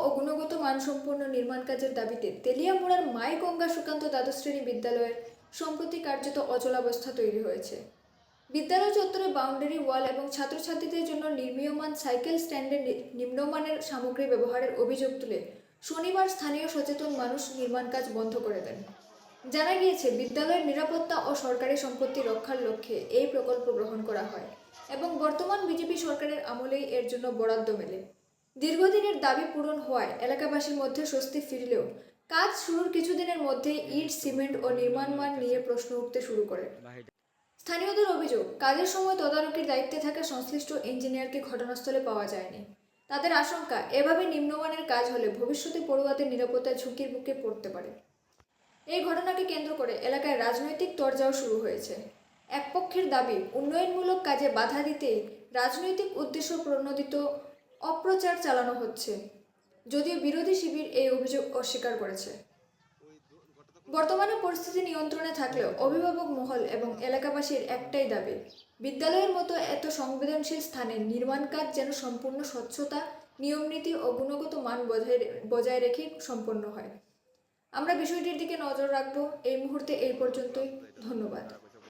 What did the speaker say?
ও গুণগত মানসম্পন্ন নির্মাণ কাজের দাবিতে তেলিয়ামুড়ার মাই গঙ্গা সুকান্ত দ্বাদশ শ্রেণী বিদ্যালয়ের সম্প্রতি কার্যত অচলাবস্থা তৈরি হয়েছে। বিদ্যালয় চত্বরে বাউন্ডারি ওয়াল এবং ছাত্রছাত্রীদের জন্য নির্মীয়মান সাইকেল স্ট্যান্ডে নিম্নমানের সামগ্রী ব্যবহারের অভিযোগ তুলে শনিবার স্থানীয় সচেতন মানুষ নির্মাণ কাজ বন্ধ করে দেন। জানা গিয়েছে, বিদ্যালয়ের নিরাপত্তা ও সরকারি সম্পত্তি রক্ষার লক্ষ্যে এই প্রকল্প গ্রহণ করা হয় এবং বর্তমান বিজেপি সরকারের আমলেই এর জন্য বরাদ্দ মেলে। দীর্ঘদিনের দাবি পূরণ হওয়ায় এলাকাবাসীর মধ্যে স্বস্তি ফিরলেও কাজ শুরুর কিছুদিনের মধ্যেই ইট, সিমেন্ট ও নির্মাণ মান নিয়ে প্রশ্ন উঠতে শুরু করে। স্থানীয়দের অভিযোগ, কাজের সময় তদারকির দায়িত্বে থাকা সংশ্লিষ্ট ইঞ্জিনিয়ারকে ঘটনাস্থলে পাওয়া যায়নি। তাদের আশঙ্কা, এভাবে নিম্নমানের কাজ হলে ভবিষ্যতে পড়ুয়াদের নিরাপত্তা ঝুঁকির মুখে পড়তে পারে। এই ঘটনাকে কেন্দ্র করে এলাকায় রাজনৈতিক তরজাও শুরু হয়েছে। এক পক্ষের দাবি, উন্নয়নমূলক কাজে বাধা দিতেই রাজনৈতিক উদ্দেশ্য প্রণোদিত অপপ্রচার চালানো হচ্ছে, যদিও বিরোধী শিবির এই অভিযোগ অস্বীকার করেছে। বর্তমানে পরিস্থিতি নিয়ন্ত্রণে থাকলেও অভিভাবক মহল এবং এলাকাবাসীর একটাই দাবি, বিদ্যালয়ের মতো এত সংবেদনশীল স্থানে নির্মাণ কাজ যেন সম্পূর্ণ স্বচ্ছতা, নিয়মনীতি ও গুণগত মান বজায় রেখে সম্পন্ন হয়। আমরা বিষয়টির দিকে নজর রাখব। এই মুহূর্তে এই পর্যন্তই। ধন্যবাদ।